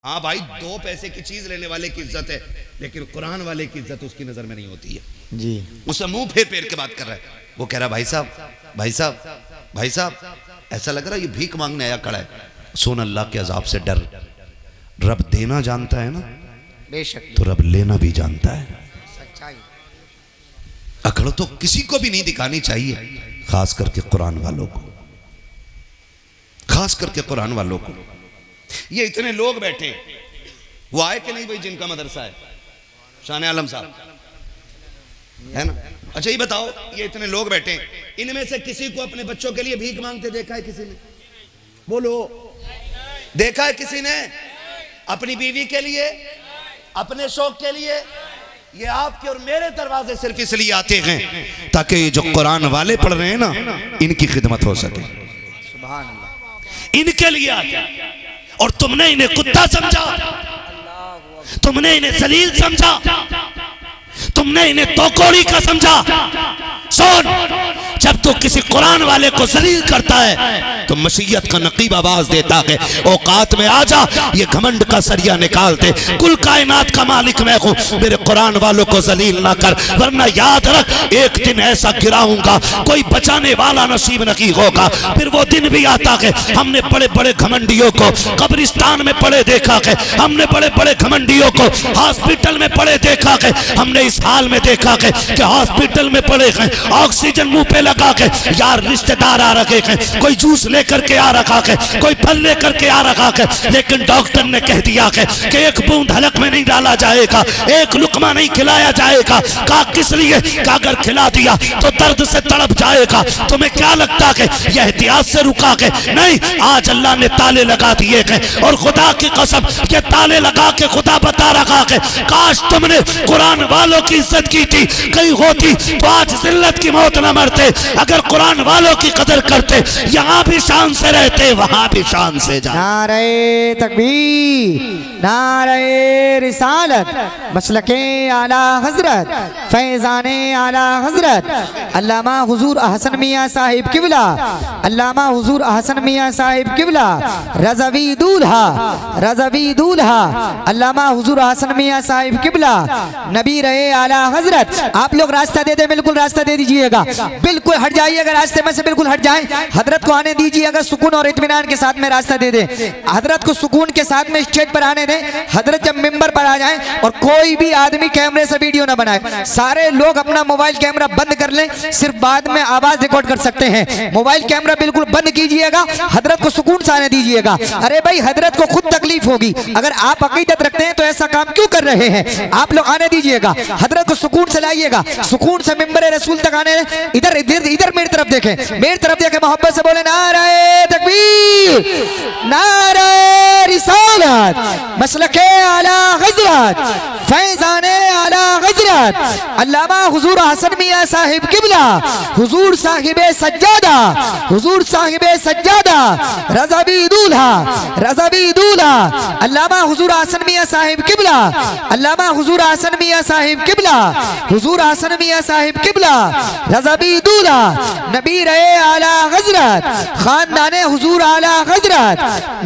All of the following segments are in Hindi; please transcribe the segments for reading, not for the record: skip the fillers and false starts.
हाँ भाई, 2 पैसे की चीज लेने वाले की इज्जत है, लेकिन कुरान वाले की इज्जत उसकी नजर में नहीं होती है जी। उसे मुंह फेर फेर के बात कर रहा है। वो कह रहा भाई साहब भाई साहब भाई साहब, ऐसा लग रहा है ये भीख मांगने आया खड़ा है। सुन, अल्लाह के अजाब से डर। रब देना जानता है ना, बेशक, तो रब लेना भी जानता है। सच्चाई। अकड़ तो किसी को भी नहीं दिखानी चाहिए, खास करके कुरान वालों को, खास करके कुरान वालों को। ये इतने लोग बैठे, वो आए कि नहीं भाई जिनका मदरसा है, शान आलम साहब है ना? अच्छा ये बताओ, ये इतने लोग बैठे, इनमें से किसी को अपने बच्चों के लिए भीख मांगते देखा है किसी ने? बोलो, देखा है किसी ने? अपनी बीवी के लिए, अपने शौक के लिए? ये आपके और मेरे दरवाजे सिर्फ इसलिए आते हैं ताकि ये जो कुरान वाले पढ़ रहे हैं ना, इनकी खिदमत हो सके। सुभान अल्लाह। इनके लिए आते हैं। और तुमने इन्हें कुत्ता समझा, तुमने इन्हें जलील समझा, तुमने इन्हें तोकोड़ी का समझा। सुन, जब तू किसी कुरान वाले को जलील करता है तो मशीयत का नकीब आवाज देता है, औकात में आ जा, ये घमंड का सरिया निकाल दे, कुल कायनात का मालिक मैं हूं, मेरे कुरान वालों को जलील ना कर, वरना याद रख एक दिन ऐसा गिराऊंगा कोई बचाने वाला नसीब नहीं होगा। फिर वो दिन भी आता है, हमने बड़े बड़े घमंडियों को कब्रिस्तान में पड़े देखा है, हमने बड़े बड़े घमंडियों को हॉस्पिटल में पड़े देखा है, हमने इस हाल में देखा है कि हॉस्पिटल में पड़े हैं, ऑक्सीजन मुंह पे लगा के, यार रिश्तेदार आ रखे हैं, कोई जूस लेकर के आ रखा है, कोई फल लेकर के आ रखा है, लेकिन डॉक्टर ने कह दिया है कि एक बूंद हलक में नहीं डाला जाएगा, एक लुकमा नहीं खिलाया जाएगा। कहा किस लिए? कहा अगर खिला दिया तो दर्द से तड़प जाएगा। तुम्हें क्या लगता है यह एहतियात से रुका के? नहीं, आज अल्लाह ने ताले लगा दिए हैं, और खुदा की कसम ये ताले लगा के खुदा बता रखा है, काश तुमने कुरान वालों की इज्जत की थी, कहीं होती तो आज जिल्लत की मौत न मरते। अगर कुरान वालों की कदर करते, यहाँ भी शान से रहते, वहां भी शान से जाते। नारे तकबीर, नारे रिसालत, मसलके आला हजरत, फैजाने आला हजरत अल्लामा हुजूर अहसन मियाँ साहिब किबला, अल्लामा हुजूर अहसन मियाँ साहिब किबला, रज़वी दूल्हा, रज़वी दूल्हा अल्लामा हुजूर अहसन मियाँ साहिब किबला, नबी रहे आला हजरत। आप लोग रास्ता दे दे, बिल्कुल रास्ता दे दीजिएगा, बिल्कुल हट जाइएगा रास्ते में से, बिल्कुल हट जाएं, हजरत को आने दीजिएगा, सुकून और इत्मीनान के साथ में रास्ता दे दे, हजरत को सुकून के साथ में स्टेज पर आने दें। हजरत जब मिंबर पर आ जाएं, और कोई भी आदमी कैमरे से वीडियो ना बनाए, सारे लोग अपना मोबाइल कैमरा बंद कर लें, सिर्फ बाद में आवाज रिकॉर्ड कर सकते हैं। मोबाइल कैमरा बिल्कुल बंद कीजिएगा, हजरत को सुकून से आने दीजिएगा। अरे भाई, हजरत को खुद तकलीफ होगी, अगर आप अकीदत रखते हैं तो ऐसा काम क्यों कर रहे हैं? आप लोग आने दीजिएगा, हजरत को सुकून से लाइएगा, सुकून से मिंबर रसूल तक आने। इधर इधर इधर मेरी तरफ देखें, मेरी तरफ देखें, मोहब्बत से बोले नारे तकबीर, नारे रिसालत, मसलके आला हजरत, फैजाने आला हजरत अल्लामा हुजूर हसन मियाँ साहिब किबला, हुजूर साहिबे सज्जादा, हुजूर साहिबे सज्जादा, रज़वी दूल्हा, रज़वी दूल्हा अल्लामा हुजूर हसन मियाँ साहिब किबला, अल्लामा हुजूर हसन मियाँ साहिब किबला, हुजूर हसन मियाँ साहिब किबला, रज़वी दूल्हा, नबी रहे आला हजरत, खानदाने हुजूर आला हजरत,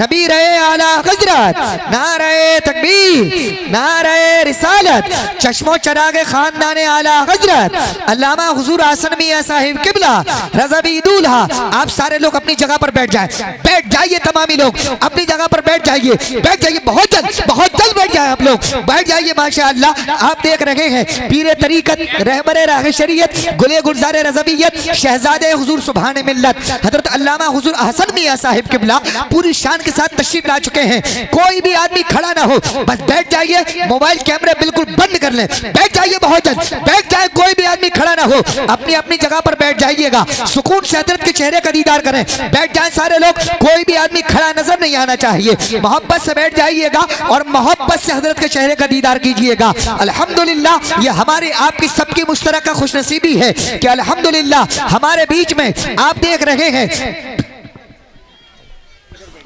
नबी रहे आला हजरत, नारे तकबीर, नारे रिसालत, चश्मो चरागे खानदाने आला हजरत अल्लामा हुजूर हसन मियाँ साहिब किबला, रज़वी दूल्हा। आप सारे लोग अपनी जगह पर बैठ जाए, बैठ जाइए, तमामी लोग अपनी जगह पर बैठ जाइए, बैठ जाइए, बहुत जल्द बैठ जाए, आप लोग बैठ जाइए। माशाअल्लाह, आप देख रहे हैं पीरे तरीकत, रहबरे राह शरीयत, गुले गुलजारे रज़वियत, शहजादे हुजूर सुभान मिल्लत हजरत अल्लामा हुजूर हसन मियाँ साहिब किबला पूरी शान के साथ तशरीफ ला चुके हैं। कोई भी आदमी खड़ा ना हो, बस बैठ जाइए, मोबाइल कैमरे बिल्कुल बंद कर लें, बैठ जाइए, बहुत जल्द बैठ जाए, कोई भी आदमी खड़ा ना हो, अपनी अपनी जगह पर बैठ जाइएगा, सुकून से हजरत के चेहरे का दीदार करें, बैठ जाए सारे लोग, कोई भी आदमी खड़ा नजर नहीं आना चाहिए, मोहब्बत से बैठ जाइएगा और मोहब्बत से हजरत के चेहरे का दीदार कीजिएगा। अल्हम्दुलिल्लाह, ये हमारी आपकी सबकी मुश्तरका खुशनसीबी है कि अल्हम्दुलिल्लाह हमारे बीच में आप देख रहे हैं।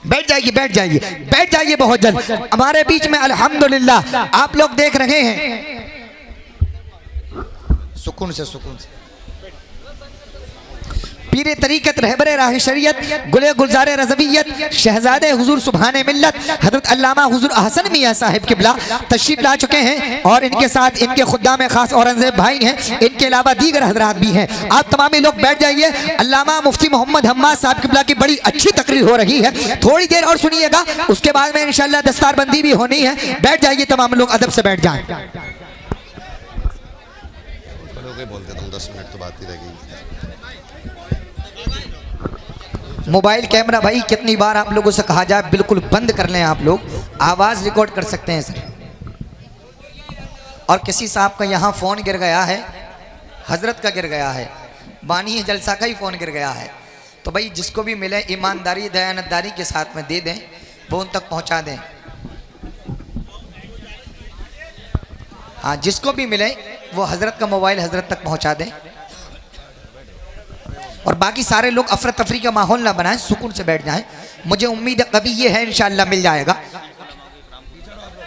बैठ जाइए, बैठ जाइए, बैठ जाइए, बहुत जल्द हमारे बीच में अल्हम्दुलिल्लाह आप लोग देख रहे हैं, सुकून से पीर तरीक़त रहबरे राह शरीयत गुले गुलजार रज़वियत शहजादे हुजूर सुभाने मिल्लत हज़रत अल्लामा हुजूर अहसन मियाँ साहिब किबला तशरीफ ला चुके हैं और इनके साथ इनके खुद्दाम खास औरंगजेब भाई हैं, इनके अलावा दीगर हजरात भी हैं। आप तमामी लोग बैठ जाइए। अल्लामा मुफ्ती मोहम्मद हम्माद साहब किबला की बड़ी अच्छी तकरीर हो रही है, थोड़ी देर और सुनिएगा, उसके बाद में इंशाअल्लाह दस्तारबंदी भी होनी है। बैठ जाइए, तमाम लोग अदब से बैठ जाएं। बोलते तुम 10 मिनट तो बात ही रहेगी। मोबाइल कैमरा भाई कितनी बार आप लोगों से कहा जाए बिल्कुल बंद कर लें, आप लोग आवाज़ रिकॉर्ड कर सकते हैं सर। और किसी साहब का यहाँ फ़ोन गिर गया है, हजरत का गिर गया है, बानी जलसा का ही फ़ोन गिर गया है, तो भाई जिसको भी मिले ईमानदारी दयानतदारी के साथ में दे दें, वो उन तक पहुँचा दें। हाँ, जिसको भी मिले वो हजरत का मोबाइल हजरत तक पहुँचा दें। और बाकी सारे लोग अफरा तफरी का माहौल ना बनाएं, सुकून से बैठ जाएं। मुझे उम्मीद है कभी ये है इंशाअल्लाह मिल जाएगा।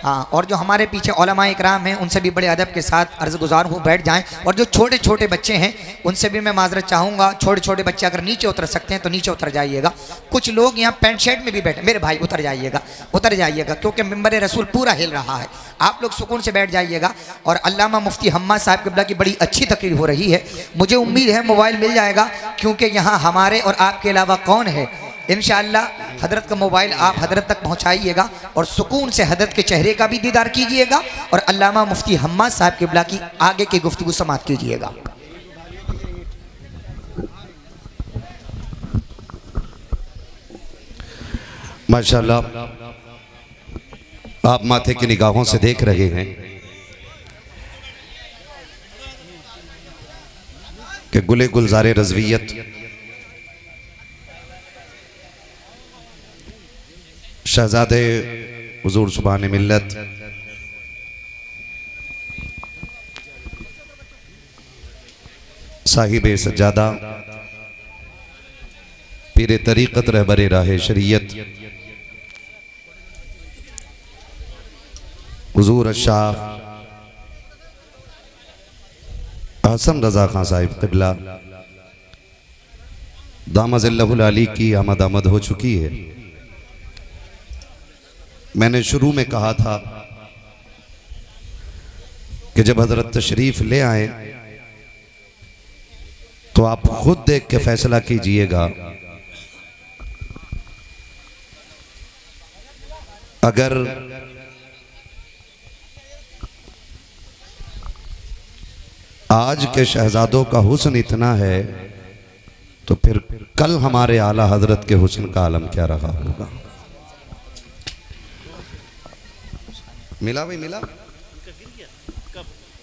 हाँ, और जो हमारे पीछे उलमाए इकराम हैं उनसे भी बड़े अदब के साथ अर्ज़ गुज़ार हूँ बैठ जाएं। और जो छोटे छोटे बच्चे हैं उनसे भी मैं माजरत चाहूँगा, छोटे छोटे बच्चे अगर नीचे उतर सकते हैं तो नीचे उतर जाइएगा। कुछ लोग यहाँ पैंट शर्ट में भी बैठे, मेरे भाई उतर जाइएगा क्योंकि मिंबर रसूल पूरा हिल रहा है। आप लोग सुकून से बैठ जाइएगा। और अल्लामा मुफ्ती हम्माद साहब किबला की बड़ी अच्छी तकरीर हो रही है, मुझे उम्मीद है मोबाइल मिल जाएगा, क्योंकि यहाँ हमारे और आपके अलावा कौन है। इंशाअल्लाह हजरत का मोबाइल आप हजरत तक पहुँचाइएगा और सुकून से हजरत के चेहरे का भी दीदार कीजिएगा और अल्लामा मुफ्ती हम्माद साहब किबला की आगे की गुफ्तगू समाअत कीजिएगा। माशाअल्लाह, आप माथे की निगाहों से देख रहे हैं कि गुले गुलजारे रज़वियत शहजादे हुजूर सुभाने मिल्लत साहिबे सज्जादा पीर तरीक़त रहबरे राह शरीयत हुजूर शाह अहसन रज़ा खां साहिब क़िबला दामज़िल्लहुल आली की आमद हो चुकी है। मैंने शुरू में कहा था कि जब हजरत तशरीफ ले आए तो आप खुद देख के फैसला कीजिएगा। अगर आज के शहजादों का हुस्न इतना है तो फिर कल हमारे आला हजरत के हुस्न का आलम क्या रहा होगा। मिला भाई, मिला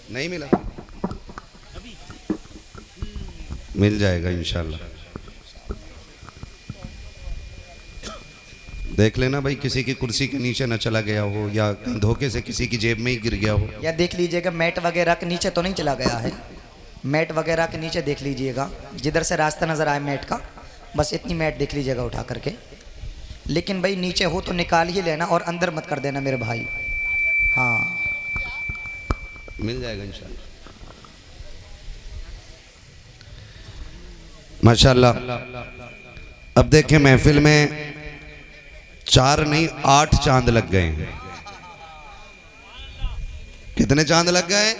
नहीं मिला, मिल जाएगा इंशाल्लाह। देख लेना भाई, किसी की कुर्सी के नीचे न चला गया हो या धोखे से किसी की जेब में ही गिर गया हो। या देख लीजिएगा मैट वगैरह के नीचे तो नहीं चला गया है, मैट वगैरह के नीचे देख लीजिएगा, जिधर से रास्ता नज़र आए मैट का, बस इतनी मैट देख लीजिएगा उठा करके। लेकिन भाई नीचे हो तो निकाल ही लेना और अंदर मत कर देना मेरे भाई। हाँ, मिल जाएगा इंशाल्लाह। माशाल्लाह, अब देखें महफिल में 4 नहीं 8 चांद लग गए हैं। कितने चांद लग गए?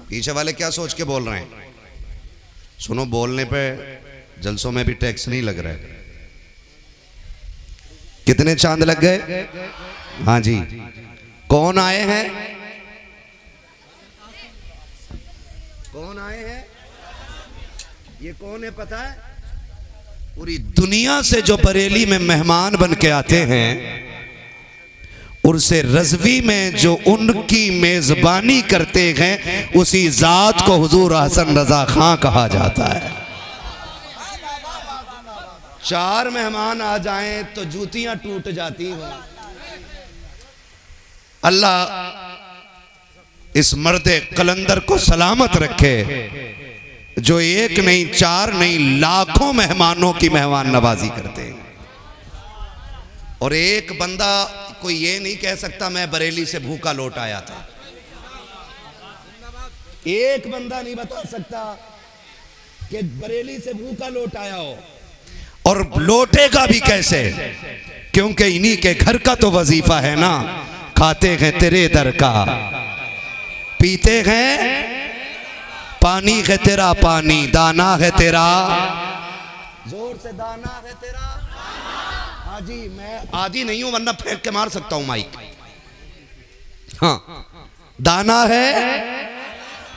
पीछे वाले क्या सोच के बोल रहे हैं? सुनो, बोलने पे जलसों में भी टैक्स नहीं लग रहा है। कितने चांद लग गए? हाँ जी, कौन आए हैं? कौन आए हैं? ये कौन है पता है? पूरी दुनिया से जो बरेली में मेहमान बन के आते हैं, उनसे रज़वी में जो उनकी मेजबानी करते हैं, उसी जात को हुजूर हसन रजा खां कहा जाता है। 4 मेहमान आ जाएं तो जूतियां टूट जाती हैं। अल्लाह इस मर्दे कलंदर को सलामत रखे, जो 1 नहीं 4 नहीं लाखों मेहमानों की मेहमान नवाजी करते हैं। और एक बंदा कोई ये नहीं कह सकता मैं बरेली से भूखा लौट आया था। एक बंदा नहीं बता सकता कि बरेली से भूखा लौट आया हो, और लौटेगा भी कैसे, क्योंकि इन्हीं के घर का तो वजीफा है ना, खाते हैं तेरे दर का, पीते हैं पानी है तेरा पानी, दाना है तेरा, जोर से दाना है तेरा। हाँ जी, मैं आदि नहीं हूं वरना फेंक के मार सकता हूं माइक। हाँ, दाना है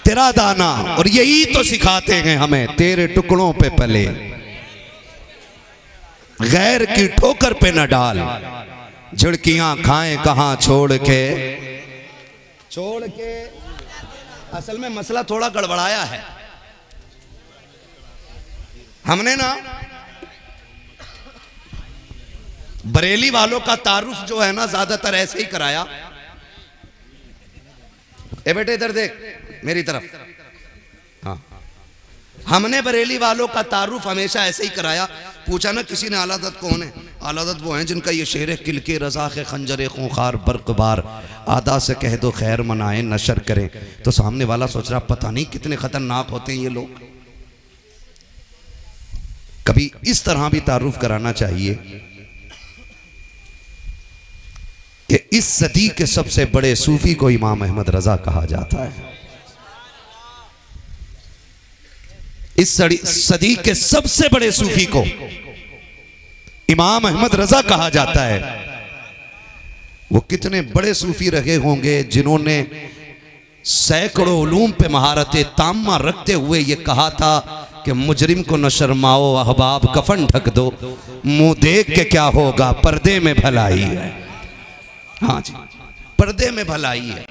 तेरा दाना, और यही तो सिखाते हैं हमें, तेरे टुकड़ों पे पले, गैर की ठोकर पे न डाल, झिड़कियां खाएं कहां छोड़ के। असल में मसला थोड़ा गड़बड़ाया है। हमने ना बरेली वालों का तारुफ जो है ना ज्यादातर ऐसे ही कराया। ए बेटे इधर देख मेरी तरफ। हाँ, हमने बरेली वालों का तारुफ हमेशा ऐसे ही कराया। पूछा ना किसी ने आला हज़रत कौन है? आला हज़रत वो हैं जिनका ये शेर है, किलके रज़ा के खंजरे खूंखार बर्क़बार, आदा से कह दो खैर मनाए नशर करें। तो सामने वाला सोच रहा पता नहीं कितने खतरनाक होते हैं ये लोग। कभी इस तरह भी तारुफ कराना चाहिए कि इस सदी के सबसे बड़े सूफी को इमाम अहमद रजा कहा जाता है। इस सदी के सबसे बड़े सूफी को इमाम अहमद रजा कहा जाता है। वो कितने बड़े सूफी रहे होंगे जिन्होंने सैकड़ों उलूम पे महारत तामा रखते हुए ये कहा था कि मुजरिम को न शर्माओ अहबाब, कफन ढक दो, मुंह देख के क्या होगा, पर्दे में भलाई है। हाँ जी, पर्दे में भलाई है।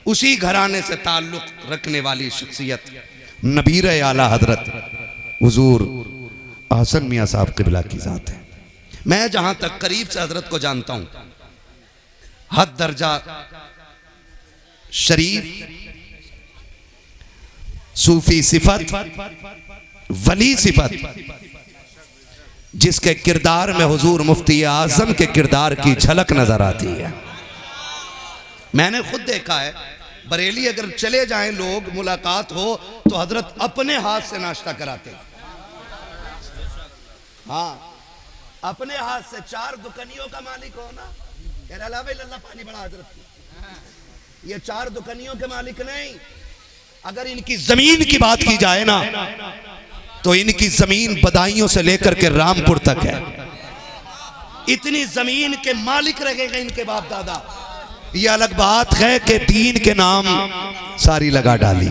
उसी घराने से ताल्लुक रखने वाली शख्सियत नबीर आला हजरत हुजूर हसन मियाँ साहब क़िबला की ज़ात है। मैं जहां तक करीब से हजरत को जानता हूं, हद दर्जा शरीफ, सूफी सिफत, वली सिफत, जिसके किरदार में हुजूर मुफ्ती आजम के किरदार की झलक नजर आती है। मैंने खुद देखा है, बरेली अगर चले जाएं लोग, मुलाकात हो तो हजरत अपने हाथ से नाश्ता कराते। हाँ, अपने हाथ से। 4 दुकानियों का मालिक हो ना, कह रहा अल्लाह पानी बड़ा हजरत की। ये 4 दुकानियों के मालिक नहीं। अगर इनकी जमीन की बात की जाए ना, तो इनकी जमीन बदायूं से लेकर के रामपुर तक है। इतनी जमीन के मालिक रहेगा इनके बाप दादा। ये अलग बात है कि दीन के नाम सारी लगा डाली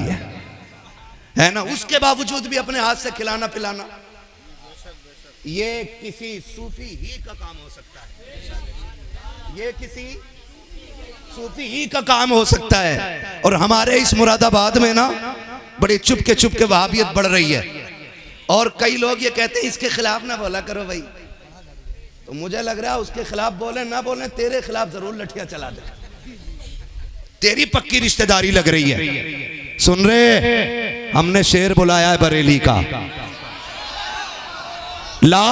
है ना, उसके बावजूद भी अपने हाथ से खिलाना पिलाना, ये किसी सूफी ही का काम हो सकता है। ये किसी सूफी ही का काम हो सकता है। और हमारे इस मुरादाबाद में ना बड़ी चुपके वहाबियत बढ़ रही है, और कई लोग ये कहते हैं इसके खिलाफ ना बोला करो भाई। तो मुझे लग रहा है उसके खिलाफ बोले ना बोले, तेरे खिलाफ जरूर लठियां चला दे। तेरी पक्की रिश्तेदारी लग रही है। सुन रहे, हमने शेर बुलाया है बरेली का। ला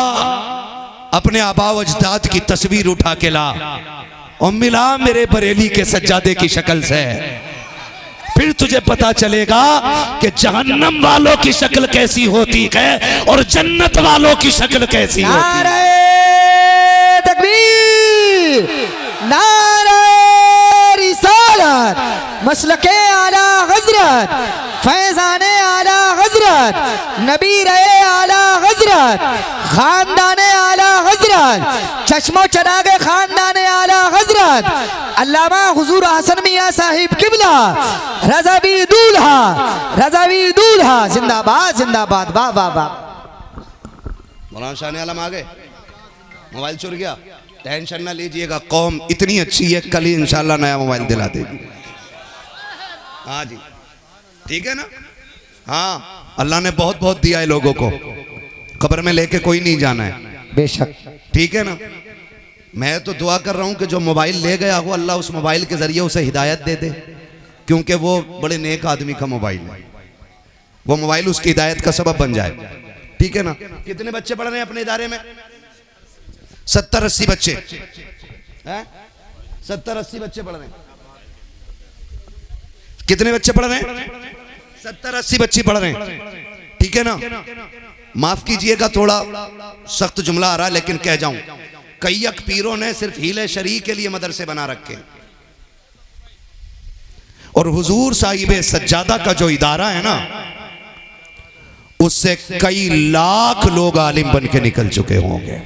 अपने आबा व अजदाद की तस्वीर उठा के ला और मिला मेरे बरेली के सज्जादे की शक्ल से, फिर तुझे पता चलेगा कि जहन्नम वालों की शक्ल कैसी होती है और जन्नत वालों की शक्ल कैसी होती है। नारे तकबीर, नारे रिसालत, मसलके आला हजरत, फैजाने आला हजरत, नबी रहे आला हजरत, खानदाने आला हजरत, चश्मो चरागे खानदाने आला हजरत, अल्लामा हुजूर हसन मियाँ साहिब क़िबला, रज़ावी दूल्हा, जिंदाबाद जिंदाबाद, वाह वाह वाह। मौलाना शाह ने आलम आ गए, मोबाइल चुर गया, टेंशन ना लीजिएगा, कौम इतनी अच्छी है, कल ही इंशाल्लाह नया मोबाइल दिला देगी। हाँ जी, ठीक है ना। हाँ, अल्लाह ने बहुत बहुत दिया है लोगों को, कब्र में लेके कोई नहीं जाना है, बेशक, ठीक है ना। मैं तो दुआ कर रहा हूं कि जो मोबाइल ले गया हो अल्लाह उस मोबाइल के जरिए उसे हिदायत दे दे, क्योंकि वो बड़े नेक आदमी का मोबाइल है, वो मोबाइल उसकी हिदायत का सबब बन जाए, ठीक है ना। कितने बच्चे पढ़ रहे हैं अपने इदारे में? 70-80 बच्चे हैं, 70-80 बच्चे पढ़ रहे हैं। कितने बच्चे पढ़ रहे हैं? 70-80 बच्चे पढ़ रहे हैं, ठीक ठीक है ना? माफ कीजिएगा, थोड़ा सख्त जुमला आ रहा है लेकिन कह जाऊं, कई पीरों ने सिर्फ हीले शरी के लिए मदरसे बना रखे, और हुजूर साहिब सज्जादा का जो इदारा है ना, उससे कई लाख लोग आलिम बन के निकल चुके होंगे।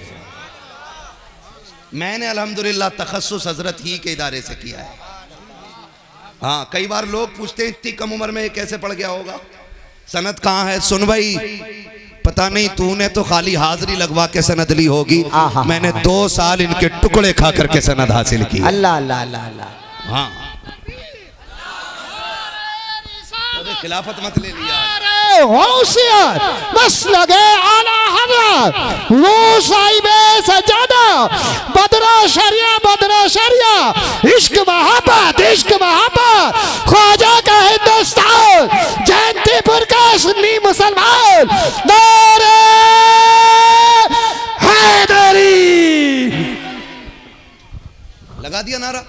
मैंने अल्हम्दुलिल्लाह तखस्सुस हजरत ही के इदारे से किया है। हाँ, कई बार लोग पूछते हैं इतनी कम उम्र में ये कैसे पड़ गया होगा, सनद कहाँ है? सुन भाई, पता नहीं तूने तो खाली हाजिरी लगवा के सनद ली होगी, मैंने 2 साल इनके टुकड़े खा करके सनद हासिल की। अल्लाह अल्लाह अल्लाह अल्लाह। हाँ, खिलाफत मत ले लिया। होशियार मसलके आला हज़रत वो साहिबे सज्जादा बदरा शरिया इश्क मोहब्बत ख्वाजा का हिंदुस्तान, जयंतीपुर का सुन्नी मुसलमान, नारे हैदरी। लगा दिया नारा,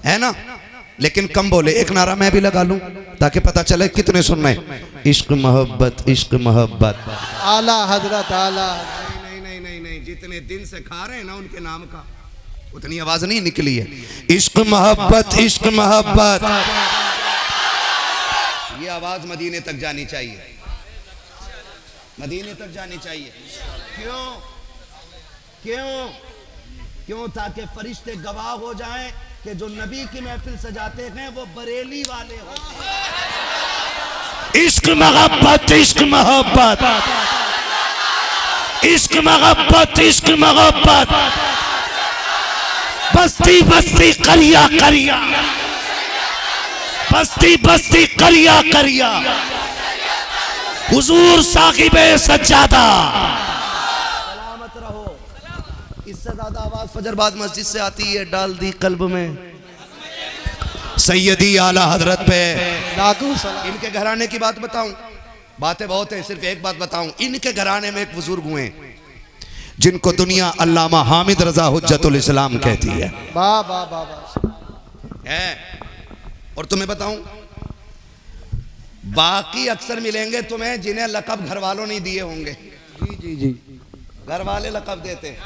है ना? लेकिन कम बोले, एक नारा मैं भी लगा लूं ताकि पता चले कितने सुनना है। इश्क मोहब्बत आला हजरत आला। नहीं, जितने दिन से खा रहे हैं ना उनके नाम का उतनी आवाज नहीं निकली है। इश्क मोहब्बत ये आवाज मदीने तक जानी चाहिए, मदीने तक जानी चाहिए। क्यों? ताकि फरिश्ते गवाह हो जाएं कि जो नबी की महफिल सजाते हैं वो बरेली वाले होते हैं। इश्क मोहब्बत बस्ती बस्ती करिया हुजूर साहिबे सज्जादा। सलामत रहो। इससे ज्यादा आवाज फजरबाद मस्जिद से आती है, डाल दी कल्ब में सैयदी आला हजरत पे। इनके घराने की बात बताऊं, बातें बहुत हैं, सिर्फ एक बात बताऊं। इनके घराने में एक बुजुर्ग हुए जिनको दुनिया अल्लामा हामिद रजा हुज्जतुल इस्लाम कहती है। है। और तुम्हें बताऊं, बाकी अक्सर मिलेंगे तुम्हें जिन्हें लकब घर वालों नहीं दिए होंगे। जी, घर वाले लकब देते हैं,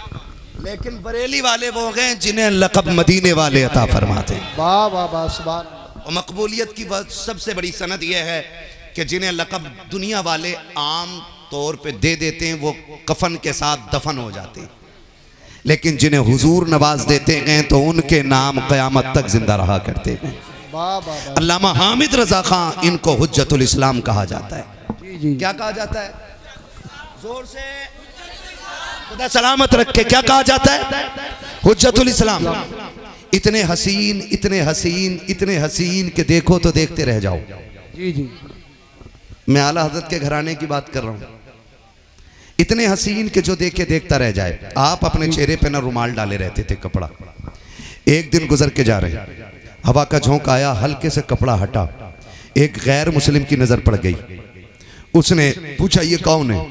लेकिन बरेली वाले वो गए जिन्हें लकब मदीने वाले अता फरमाते हैं। और मकबूलियत की सबसे बड़ी सनद यह है कि जिन्हें लकब दुनिया वाले आम तौर पे दे देते हैं वो कफन के साथ दफन हो जाते हैं, लेकिन जिन्हें हुजूर नवाज देते हैं तो उनके नाम क़यामत तक जिंदा रहा करते हैं। अल्लामा हामिद रजा खां, इनको हुज्जतुल इस्लाम कहा जाता है। क्या कहा जाता है? जोर से खुदा सलामत रखे, क्या कहा जाता है? हुज्जतुल इस्लाम। इतने हसीन के देखो तो देखते रह जाओ। मैं आला हजरत के घराने की बात कर रहा हूं। इतने हसीन के जो देखे देखता रह जाए। आप अपने चेहरे पे ना रुमाल डाले रहते थे, कपड़ा। एक दिन गुजर के जा रहे, हवा का झोंका आया, हल्के से कपड़ा हटा, एक गैर मुस्लिम की नजर पड़ गई। उसने पूछा ये कौन है?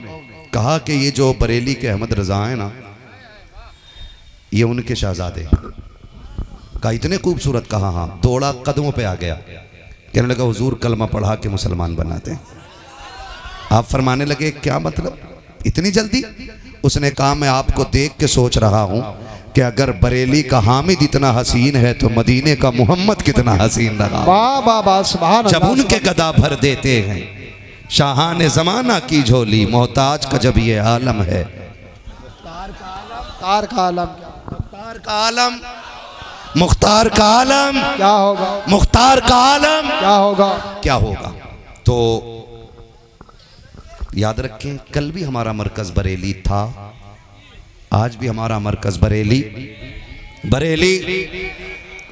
कहा कि ये जो बरेली के अहमद रजा है ना, ये उनके शहजादे। कहा इतने खूबसूरत? कहा हाँ। दौड़ा, कदमों पे आ गया, कहने लगा हुजूर कलमा पढ़ा के मुसलमान बनाते हैं। आप फरमाने लगे क्या मतलब, इतनी जल्दी? उसने कहा मैं आपको देख के सोच रहा हूं कि अगर बरेली का हामिद इतना हसीन है तो मदीने का मोहम्मद कितना हसीन रहा। जब उनके गदा भर देते हैं शाहाने जमाना की झोली, मोहताज का जब ये आलम है। मुख्तार का आलम क्या होगा? मुख्तार का आलम क्या होगा? तो याद रखें, कल भी हमारा मरकज बरेली था, आज भी हमारा मरकज बरेली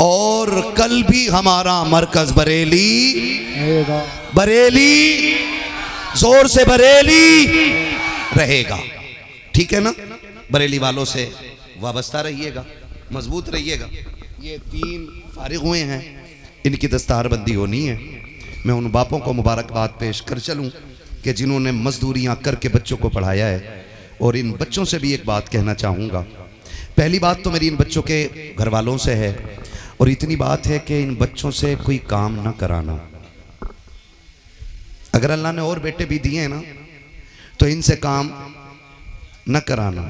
और कल भी हमारा मरकज बरेली जोर से बरेली रहेगा। ठीक है ना? बरेली वालों से वाबस्ता रहिएगा, मजबूत रहिएगा। ये 3 फारिग हुए हैं, इनकी दस्तारबंदी होनी है। मैं उन बापों को मुबारकबाद पेश कर चलूं कि जिन्होंने मजदूरियां करके बच्चों को पढ़ाया है। और इन बच्चों से भी एक बात कहना चाहूँगा। पहली बात तो मेरी इन बच्चों के घर वालों से है, और इतनी बात है कि इन बच्चों से कोई काम ना कराना। अगर अल्लाह ने और बेटे भी दिए हैं ना तो इनसे काम न कराना।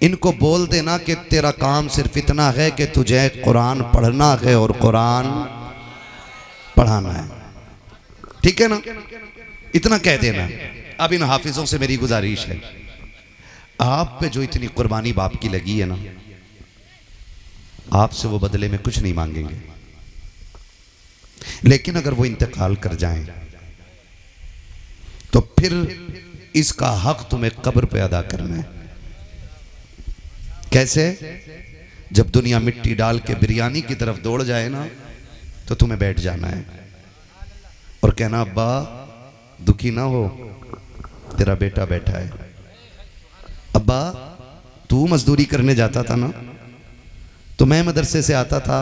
इनको बोल देना कि तेरा काम सिर्फ इतना है कि तुझे कुरान पढ़ना है और कुरान पढ़ाना है, ठीक है ना, इतना कह देना। अब इन हाफिजों से मेरी गुजारिश है, आप पे जो इतनी कुर्बानी बाप की लगी है ना, आपसे वो बदले में कुछ नहीं मांगेंगे, लेकिन अगर वो इंतकाल कर जाएं तो फिर इसका हक तुम्हें कब्र पे अदा करना है। कैसे? जब दुनिया मिट्टी डाल के बिरयानी की तरफ दौड़ जाए ना, तो तुम्हें बैठ जाना है और कहना अब्बा दुखी ना हो, तेरा बेटा बैठा है। अब्बा तू मजदूरी करने जाता था ना, तो मैं मदरसे से आता था,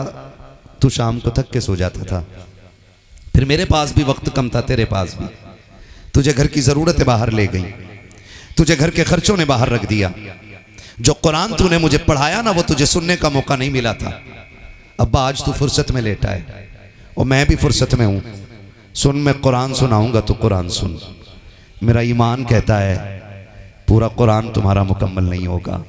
तू शाम को थक के सो जाता था, फिर मेरे पास भी वक्त कम था, तेरे पास भी, तुझे घर की जरूरतें बाहर ले गई, तुझे घर के खर्चों ने बाहर रख दिया, जो कुरान तूने मुझे पढ़ाया ना वो तुझे सुनने का मौका नहीं मिला था। अब्बा आज तू फुर्सत में लेटा है और मैं भी फुर्सत में हूं, सुन मैं कुरान सुनाऊंगा तो कुरान सुन। मेरा ईमान कहता है पूरा कुरान तुम्हारा मुकम्मल नहीं होगा,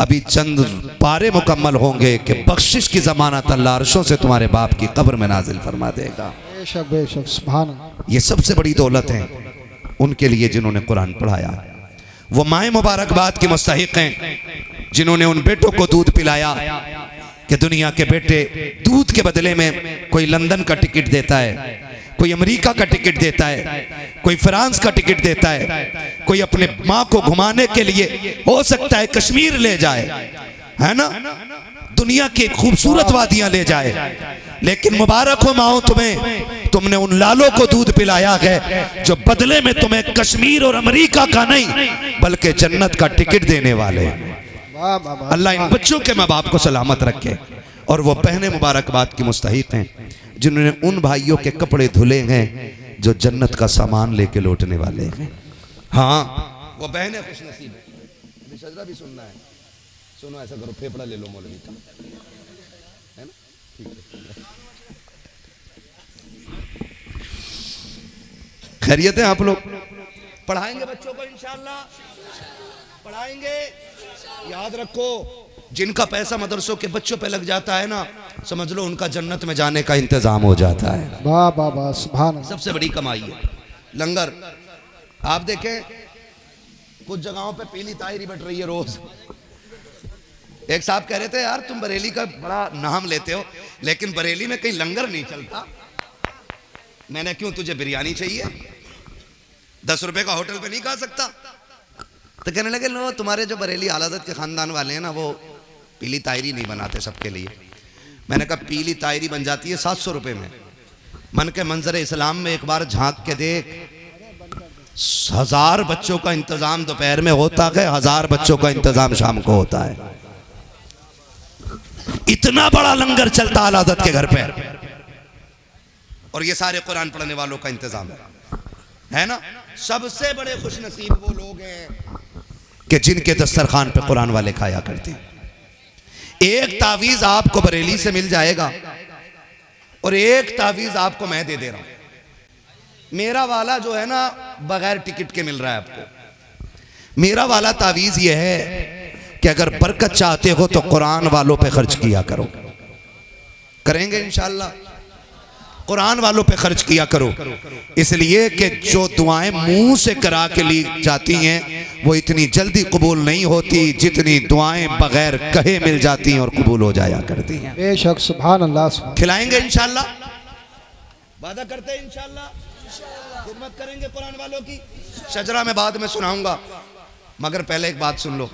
अभी चंद पारे मुकम्मल होंगे कि बख्शिश की जमानत अल्लाह अर्शों से तुम्हारे बाप की कब्र में नाजिल फरमा देगा। बेशक बेशक सुभान अल्लाह। ये सबसे बड़ी दौलत है उनके लिए जिन्होंने कुरान पढ़ाया। वो माए मुबारकबाद की मुस्तहिक हैं जिन्होंने उन बेटों को दूध पिलाया कि दुनिया के बेटे दूध के बदले में कोई लंदन का टिकट देता है, कोई अमेरिका का टिकट देता है, कोई फ्रांस का टिकट देता है, कोई अपने माँ को घुमाने के लिए हो सकता है कश्मीर ले जाए, है ना, दुनिया की खूबसूरत वादियां ले जाए। लेकिन मुबारक हो माओ तुम्हें, तुमने उन लालों को दूध पिलाया है जो बदले में तुम्हें कश्मीर और अमेरिका का नहीं बल्कि जन्नत का टिकट देने वाले। अल्लाह इन बच्चों के माँ बाप को सलामत रखे। और वो बहनें मुबारकबाद की मुस्तहिक हैं जिन्होंने उन भाइयों के कपड़े धुले हैं जो जन्नत का सामान लेके लौटने वाले हैं। हाँ वो बहनें खुश नसीब है। सजदा भी सुनना है, सुनो, ऐसा करो फेफड़ा ले लो मौलवी का, है ना, ठीक है। खैरियत है? आप लोग पढ़ाएंगे बच्चों को इंशाअल्लाह, पढ़ाएंगे। याद रखो जिनका पैसा मदरसों के बच्चों पे लग जाता है ना, समझ लो उनका जन्नत में जाने का इंतजाम हो जाता है। वाह वाह वाह सुभान अल्लाह। सबसे बड़ी कमाई है लंगर। आप देखें कुछ जगहों पे पीली ताहिरी बट रही है रोज। एक साहब कह रहे थे यार तुम बरेली का बड़ा नाम लेते हो लेकिन बरेली में कहीं लंगर नहीं चलता। मैंने क्यों, तुझे बिरयानी चाहिए? 10 रुपए का होटल पे नहीं खा सकता? तो कहने लगे लो तुम्हारे जो बरेली आलादत के खानदान वाले हैं ना वो पीली ताहिरी नहीं बनाते सबके लिए। मैंने कहा पीली ताहिरी बन जाती है 700 रुपए में। मन के मंजर इस्लाम में एक बार झांक के देख, 1000 बच्चों का इंतजाम दोपहर में होता है, 1000 बच्चों का इंतजाम शाम को होता है। इतना बड़ा लंगर चलता आलादत के घर पे, और ये सारे कुरान पढ़ने वालों का इंतजाम है ना। सबसे बड़े खुश नसीब वो लोग हैं कि जिनके दस्तरखान पे कुरान वाले खाया करते हैं। एक तावीज आपको बरेली से मिल जाएगा और एक तावीज आपको मैं दे दे रहा हूं। मेरा वाला जो है ना बगैर टिकट के मिल रहा है आपको। मेरा वाला तावीज ये है कि अगर बरकत चाहते हो तो कुरान वालों पे खर्च किया करो। करेंगे इंशाअल्लाह, कुरान वालों पे खर्च किया करो, इसलिए कि जो दुआएं मुंह से करा के ली जाती हैं वो इतनी जल्दी कबूल नहीं होती जितनी दुआएं बगैर कहे मिल जाती हैं और कबूल हो जाया करती हैं। बेशक सुभान अल्लाह सुभान। खिलाएंगे इंशाअल्लाह, वादा करते हैं इंशाअल्लाह, खिदमत करेंगे कुरान वालों की। शजरा में बाद में सुनाऊंगा, मगर पहले एक बात सुन लो।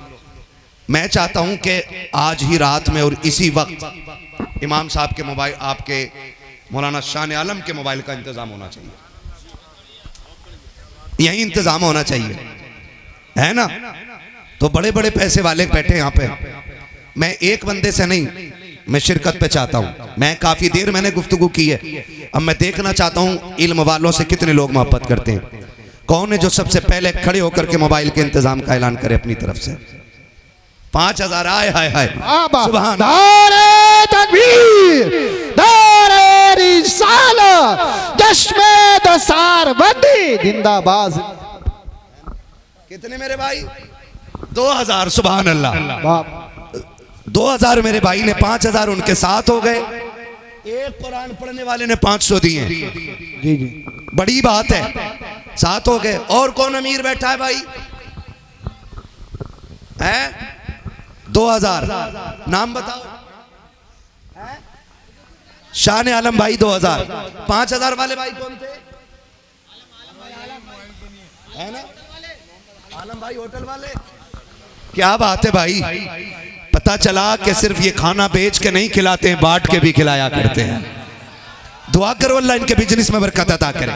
मैं चाहता हूं कि आज ही रात में और इसी वक्त इमाम साहब के मोबाइल, आपके मौलाना शान आलम के मोबाइल का इंतजाम होना चाहिए, यही इंतजाम होना चाहिए, है ना। तो बड़े बड़े पैसे वाले बैठे यहाँ पे, मैं एक बंदे से नहीं, मैं शिरकत पे चाहता हूँ। मैं काफी देर मैंने गुफ्तगू की है, अब मैं देखना चाहता हूँ इल्म वालों से कितने लोग मोहब्बत करते हैं। कौन है जो सबसे पहले खड़े होकर के मोबाइल के इंतजाम का ऐलान करे अपनी तरफ से? 5000 आए, हाय हाय सुभान। नारे तकबीर, नारे रिसालत, जश्मे दसार बंदी जिंदाबाद। कितने मेरे भाई? 2000। सुभान अल्लाह। बाप 2000 मेरे भाई ने, 5000 उनके साथ हो गए। एक कुरान पढ़ने वाले ने 500 दिए। जी जी बड़ी बात है, 7 हो गए। और कौन अमीर बैठा है भाई? है 2000। नाम बताओ। शान आलम भाई 2000। 5000 वाले भाई कौन थे? है ना, आलम भाई होटल वाले। क्या बात है भाई, पता चला कि सिर्फ ये खाना बेच के नहीं खिलाते हैं, बांट के भी खिलाया करते हैं। दुआ करो अल्लाह इनके बिजनेस में बरकत अता करे।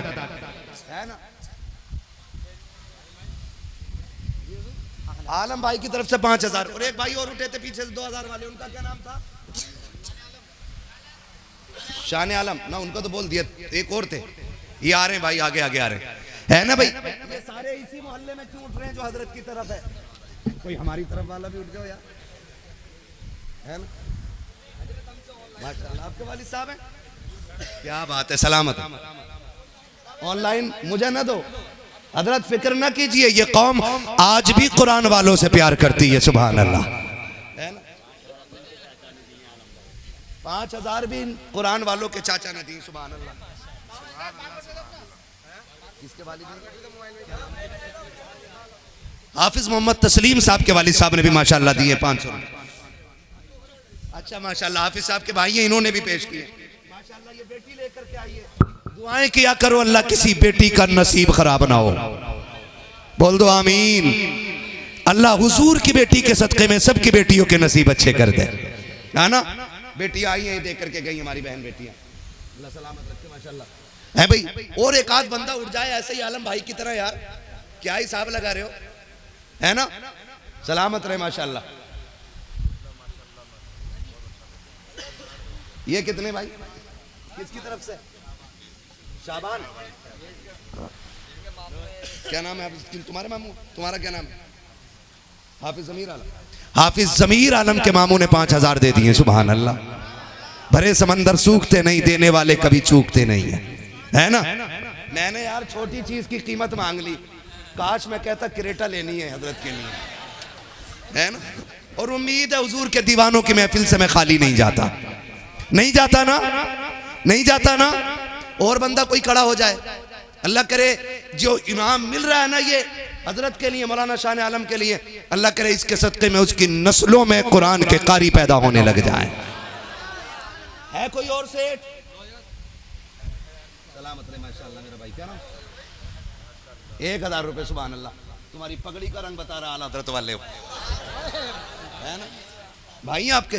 आलम भाई की तरफ से 5000। और एक भाई और उठे थे पीछे से 2000 वाले, उनका क्या नाम था? शान आलम ना, उनको तो बोल दिया। एक और थे, ये आ रहे हैं भाई, आगे आगे आ रहे हैं, है ना भाई? ये सारे इसी मोहल्ले में क्यों उठ रहे हैं जो हजरत की तरफ है? कोई हमारी तरफ वाला भी उठ जाओ यार, है ना? माशाल्लाह आपके वालिद साहब हैं, क्या बात है, सलामत ऑनलाइन मुझे ना दो हजरत, फिक्र ना कीजिए, ये कौम आज भी कुरान वालों से प्यार करती है। सुभान अल्लाह, है ना? 5000 भी कुरान वालों के चाचा ने दी। सुभान अल्लाह। किसके वालिद? हाफिज मोहम्मद तस्लीम साहब के वालिद साहब ने भी माशाल्लाह दिए 500 रुपए। अच्छा माशाल्लाह, हाफिज साहब के भाई हैं, इन्होंने भी पेश किए माशाल्लाह। ये बेटी लेकर के आइए, दुआएं किया करो अल्लाह किसी बेटी का नसीब खराब ना हो। बोल दो आमीन। अल्लाह हुजूर की बेटी के सदक़े में सबकी बेटियों के नसीब अच्छे कर दे, है ना? बेटी आई है, दे करके गई हमारी बहन बेटियां, अल्लाह सलामत रखे माशाल्लाह। है भाई, और एक आध बंदा उठ जाए ऐसे ही आलम भाई की तरह, यार क्या हिसाब लगा रहे हो, है ना? सलामत रहे माशाल्लाह। ये कितने भाई, किसकी तरफ से? शाबान, क्या नाम है तुम्हारे मामू? तुम्हारा क्या नाम है? हाफिज ज़मीर आलम। हाफिज ज़मीर आलम के मामू ने 5000 दे दिए। सुभान अल्लाह। भरे समंदर सूखते नहीं, देने वाले कभी चूकते नहीं है ना? मैंने यार छोटी चीज की कीमत मांग ली, काश मैं कहता क्रेटा लेनी है हजरत के लिए, है ना? और उम्मीद है हुजूर के दीवानों की महफिल से मैं खाली नहीं जाता, नहीं जाता ना, नहीं जाता ना। और बंदा कोई खड़ा हो जाए, अल्लाह करे जो इनाम मिल रहा है ना ये हजरत के लिए, मौलाना शान आलम के लिए, अल्लाह करे इसके सदक़े में उसकी नस्लों में कुरान के कारी पैदा होने लग जाए। है कोई और सेठ? सलामत रहे माशाल्लाह मेरा भाई, क्या नाम? 1000 रुपए। सुभान अल्लाह। तुम्हारी पगड़ी का रंग बता रहा आला हजरत वाले हो, है ना भाई? आपके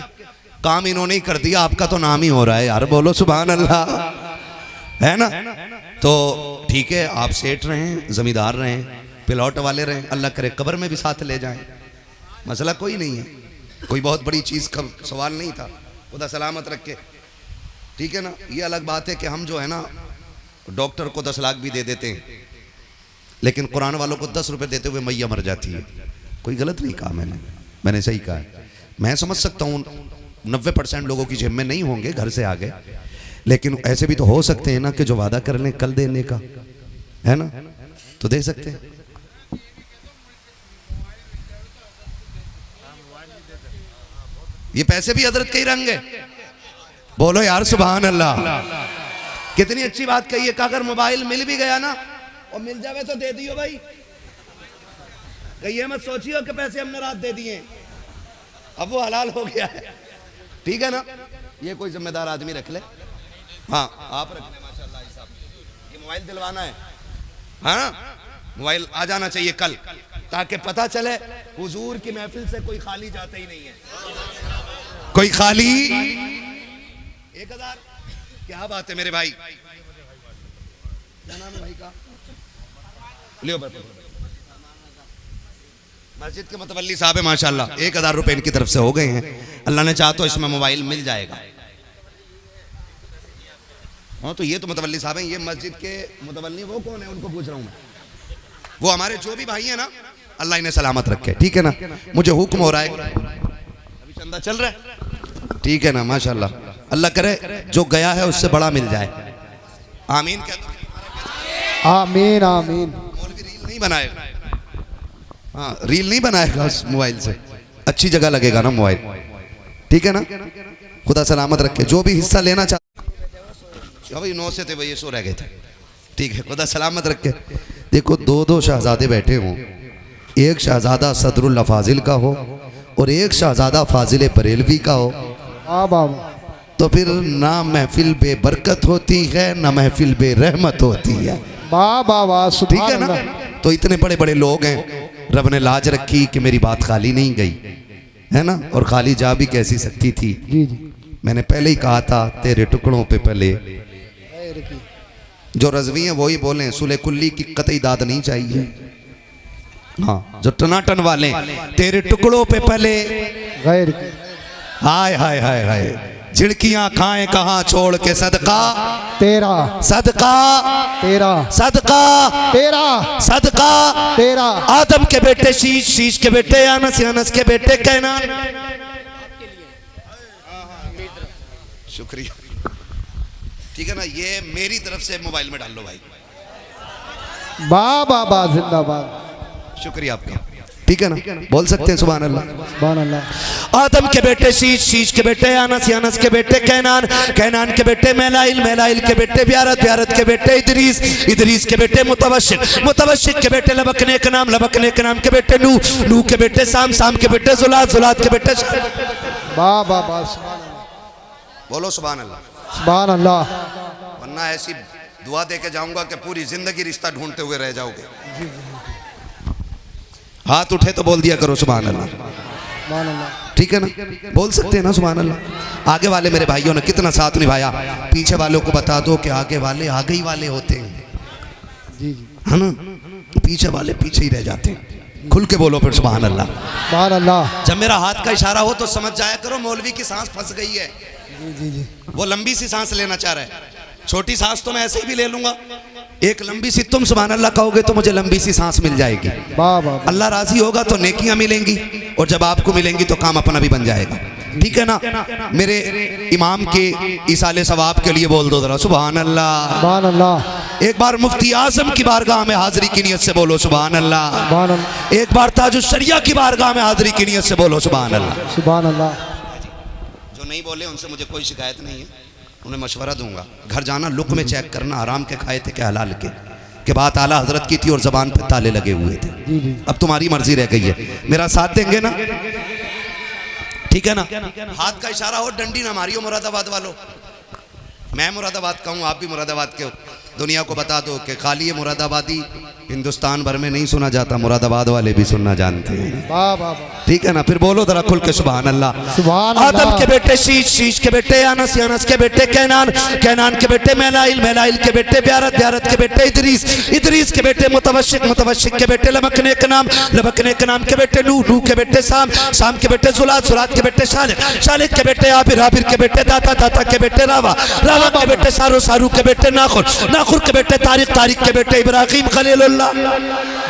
काम इन्होंने ही कर दिया, आपका तो नाम ही हो रहा है यार, बोलो सुभान अल्लाह, है ना? तो ठीक है, आप सेठ रहें, जमींदार रहें, प्लॉट वाले रहें, अल्लाह करे कब्र में भी साथ ले जाएं, मसला कोई नहीं है, कोई बहुत बड़ी चीज़ का सवाल नहीं था, खुदा सलामत रखे, ठीक है ना? ये अलग बात है कि हम जो है ना डॉक्टर को 10 लाख भी दे देते हैं, लेकिन कुरान वालों को 10 रुपए देते हुए मैया मर जाती है। कोई गलत नहीं कहा मैंने सही कहा है। मैं समझ सकता हूँ 90% लोगों की जेब में नहीं होंगे, घर से आ गए, लेकिन ऐसे भी तो हो सकते हैं ना कि जो वादा कर लें कल देने का, है ना, तो दे सकते हैं। ये पैसे भी हजरत के ही रंग है, बोलो यार सुभान अल्लाह। कितनी अच्छी बात कही है कि अगर मोबाइल मिल भी गया ना, और मिल जावे तो दे दियो भाई, कहिए मत सोचियो कि पैसे हमने रात दे दिए, अब वो हलाल हो गया है, ठीक है ना? ये कोई जिम्मेदार आदमी रख ले, हाँ आप रख ले माशाल्लाह साहब। ये मोबाइल दिलवाना है, हाँ मोबाइल आ जाना चाहिए कल, ताकि पता चले हुजूर की महफिल से कोई खाली जाता ही नहीं है, कोई खाली। 1000, क्या बात है मेरे भाई, क्या नाम है भाई का? लियो मस्जिद के मुतवल्ली साहब है माशाल्लाह, 1000 रुपए इनकी तरफ से हो गए हैं। अल्लाह ने चाहा तो इसमें मोबाइल मिल जाएगा। हाँ तो ये तो मुतवल्ली साहब हैं, ये मस्जिद के मुतवल्ली वो कौन है उनको पूछ रहा हूँ मैं, वो हमारे जो भी भाई हैं ना, अल्लाह इन्हें सलामत रखे, ठीक है ना? मुझे हुक्म हो रहा है, अभी चंदा चल रहा है, ठीक है ना? माशाल्लाह, अल्लाह करे जो गया है उससे बड़ा मिल जाए, आमीन। क्या आमीन आमीन। मौलवी रील नहीं बनाएगा, हाँ रील नहीं बनाएगा उस मोबाइल से, अच्छी जगह लगेगा ना मोबाइल, ठीक है ना। खुदा सलामत रखे। जो भी हिस्सा लेना चाहते भाई 9 से थे भाई, ये सो रह गए थे, ठीक है। खुदा सलामत रखे। देखो 2 शहजादे बैठे हों, एक शहजादा सदरुल अफाजिल का हो और एक शहजादा फाजिल बरेलवी का हो, तो फिर ना महफिल बेबरकत होती है ना महफिल बेरहमत होती है। ठीक है ना। तो इतने बड़े बड़े लोग हैं, रब ने लाज रखी कि मेरी बात खाली नहीं गई, है ना। और खाली जा भी कैसी सकती थी। जी जी। मैंने पहले ही कहा था तेरे टुकड़ों पे पले, जो रजवी हैं वही बोले, सुले कुल्ली की कतई दाद नहीं चाहिए। हाँ जो टनाटन वाले, तेरे टुकड़ों पे पले गैर हाय हाय हाय हाय, झिड़कियां खाएं कहाँ छोड़ के सदका तेरा, सदका तेरा, सदका तेरा, सदका तेरा। आदम के बेटे शीश, शीश के बेटे अनस, अनस के बेटे कैनान। शुक्रिया, ठीक है ना। ये मेरी तरफ से मोबाइल में डाल लो भाई। वाह जिंदाबाद। शुक्रिया आपका, ठीक है ना। बोल सकते हैं सुभान अल्लाह। सुभान अल्लाह। आदम के बेटे शीश, शीश के बेटे अनस, अनस के बेटे कैनान, कैनान के बेटे मैलाइल, मैलाइल के बेटे ब्यारत, ब्यारत के बेटे इदरीस, इदरीस के बेटे मुतवशिक, मुतवशिक के बेटे लबकने का नाम, लबकने के नाम के बेटे नूह, नूह के बेटे साम, साम के बेटे जुलात, जुलात के बेटे वाह। बोलो सुभान अल्लाह। सुभान अल्लाह। वरना ऐसी दुआ दे के जाऊंगा कि पूरी जिंदगी रिश्ता ढूंढते हुए रह जाओगे। हाथ उठे तो बोल दिया करो सुभान अल्लाह, सुभान अल्लाह। ठीक है ना। बोल सकते हैं ना सुभान अल्लाह। आगे वाले मेरे भाइयों ने कितना साथ निभाया, पीछे वालों को बता दो कि आगे वाले आगे ही वाले होते हैं, जी जी, है ना। पीछे वाले पीछे ही रह जाते हैं। खुल के बोलो फिर सुभान अल्लाह। सुभान अल्लाह। जब मेरा हाथ का इशारा हो तो समझ जाया करो मौलवी की सांस फंस गई है। जी जी जी। वो लंबी सी सांस लेना चाह रहा है, छोटी सांस तो मैं ऐसे ही भी ले लूंगा, एक लंबी सी तुम सुभान अल्लाह कहोगे तो मुझे लंबी सी सांस मिल जाएगी। वाह। अल्लाह राजी होगा तो नेकियां मिलेंगी, और जब आपको मिलेंगी तो काम अपना भी बन जाएगा, ठीक है ना। मेरे इमाम के इसाले सवाब के लिए बोल दो जरा सुभान अल्लाह। सुभान अल्लाह। एक बार मुफ्ती आजम की बारगाह में हाजिरी की नियत से बोलो सुभान अल्लाह। सुभान अल्लाह। एक बार ताजुश शरिया की बारगाह में हाजिरी की नियत से बोलो सुभान अल्लाह। सुभान अल्लाह। जो नहीं बोले उनसे मुझे कोई शिकायत नहीं है, उन्हें मशवरा दूंगा। घर जाना लुक में चेक करना, आराम के खाए थे क्या हलाल के बात आला हजरत की थी और जबान पे ताले लगे हुए थे। जी जी। अब तुम्हारी मर्जी रह गई है, मेरा साथ देंगे ना, ठीक है ना। हाथ का इशारा हो, डंडी ना मारियो मुरादाबाद वालों। मैं मुरादाबाद का हूँ, आप भी मुरादाबाद के हो। दुनिया को बता दो कि खाली ये मुरादाबादी हिंदुस्तान भर में नहीं सुना जाता, मुरादाबाद वाले भी सुनना जानते हैं, वाह वाह। ठीक है ना। फिर बोलो जरा खुल के सुभान अल्लाह। सुभान आदम अल्लाह। के बेटे शीश, शीश के बेटे अनस, अनस के बेटे कैनान, कैनान के बेटे मैलाइल, मैलाइल के बेटे ब्यारत, ब्यारत के बेटे इदरीस, इदरीस के बेटे मुतवशिक, मुतवशिक के बेटे लबकने का नाम, लबकने के नाम के बेटे नूह, नूह के बेटे साम, साम के बेटे जुलात, जुलात के बेटे शालिक, शालिक के बेटे आबिर, आबिर के बेटे दाता, दाता के बेटे रावा, रावा के बेटे सारू, सारू के बेटे नाखुर, नाखुर के बेटे तारिक, तारिक के बेटे इब्राहिम खलीलुल्लाह,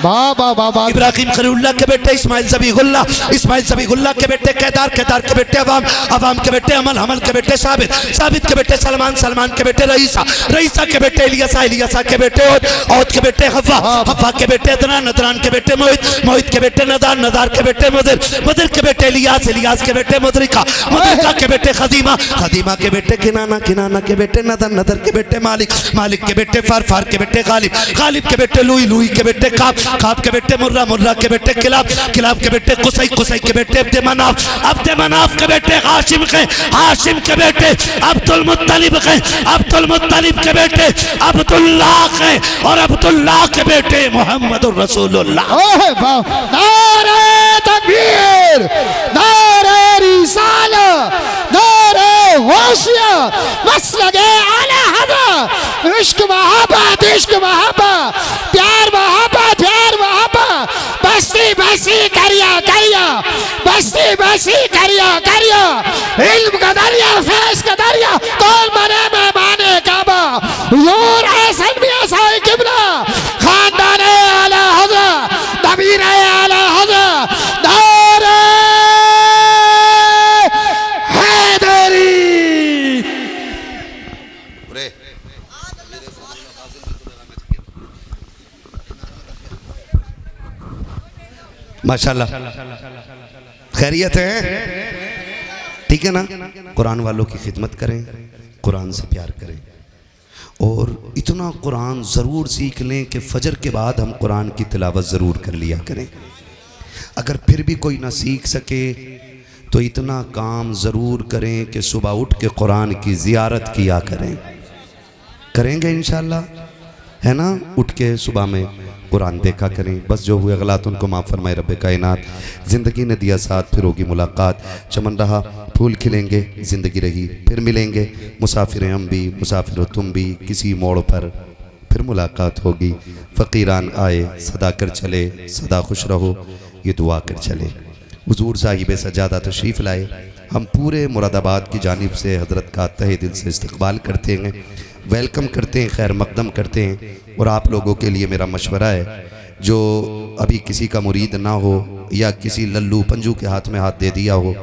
वाह। इब्राहिम खलीलुल्लाह के बेटे इस्माइल ज़बीहुल्लाह, इस्माइल ज़बीहुल्लाह के बेटे केदार, केदार के बेटे अवाम, अवाम के बेटे अमल, अमल के बेटे साबित, साबित के बेटे सलमान, सलमान के बेटे रईसा, रईसा के बेटे इलियासा, इलियासा के बेटे औद, औद के बेटे हव्वा, हव्वा के बेटे अदनान, अदनान के बेटे मोहित, मोहित के बेटे नदार, नदार के बेटे मुदिर, मुदिर के बेटे इलियास, इलियास के बेटे मुदरिका, मुदरिका के बेटे खदीमा, खदीमा के बेटे किनाना, किनाना के बेटे नदर, नदर के बेटे मालिक, मालिक के बेटे फार, फार के बेटे गालिब, गालिब के बेटे लुई, लुई के बेटे काब, काब के बेटे मुर्रा, मुर्रा के बेटे किलाब, किलाब के बेटे कुसै, कुसै के बेटे अब्दे मनाफ, अब्दे मनाफ के बेटे हाशिम के, हाशिम के बेटे अब्दुल मुत्तलिब के, अब्दुल मुत्तलिब के बेटे अब्दुल्लाह के, और अब्दुल्लाह के बेटे मोहम्मदुर रसूलुल्लाह। नारे तकबीर, नारे रिसालत, नारे गौसिया, मसलके आला हज़रत, इश्क मोहब्बत, इश्क मोहब्बत, प्यार मोहब्बत, प्यार मोहब्बत, बस्ती बस्ती करिया करिया, बस्ती बस्ती करिया करिया, इल्म का दरिया, फैज़ का दरिया, कौन बने मेहमाने काबा, यूर हसन मियां साहिब किबला, खानदाने आला हज़रत, नबीरे आला हज़रत, नारे हैदरी। माशाल्लाह, खैरियत है, ठीक है ना। कुरान वालों की खिदमत करें, कुरान से प्यार करें और इतना कुरान ज़रूर सीख लें कि फजर के बाद हम कुरान की तिलावत ज़रूर कर लिया करें। अगर फिर भी कोई ना सीख सके तो इतना काम ज़रूर करें कि सुबह उठ के कुरान की ज़ियारत किया करें। करेंगे इंशाअल्लाह, है ना। उठ के सुबह में कुरान देखा करें। बस जो हुए गलत उनको माफ़ फरमाए रब्बे कायनात। ज़िंदगी ने दिया साथ, फिर होगी मुलाकात। चमन रहा फूल खिलेंगे, ज़िंदगी रही फिर मिलेंगे। मुसाफिर हम भी, मुसाफिर हो तुम भी, किसी मोड़ पर फिर मुलाकात होगी। फ़कीरान आए सदा कर चले, सदा खुश रहो ये दुआ कर चले। हुजूर साहिब सजादा तशरीफ़ लाए, हम पूरे मुरादाबाद की जानिब से हज़रत का तहे दिल से इस्तकबाल करते हैं, वेलकम करते हैं, खैर मकदम करते हैं। और आप लोगों के लिए मेरा मशवरा है, जो अभी किसी का मुरीद ना हो या किसी लल्लू पंजू के हाथ में हाथ दे दिया हो,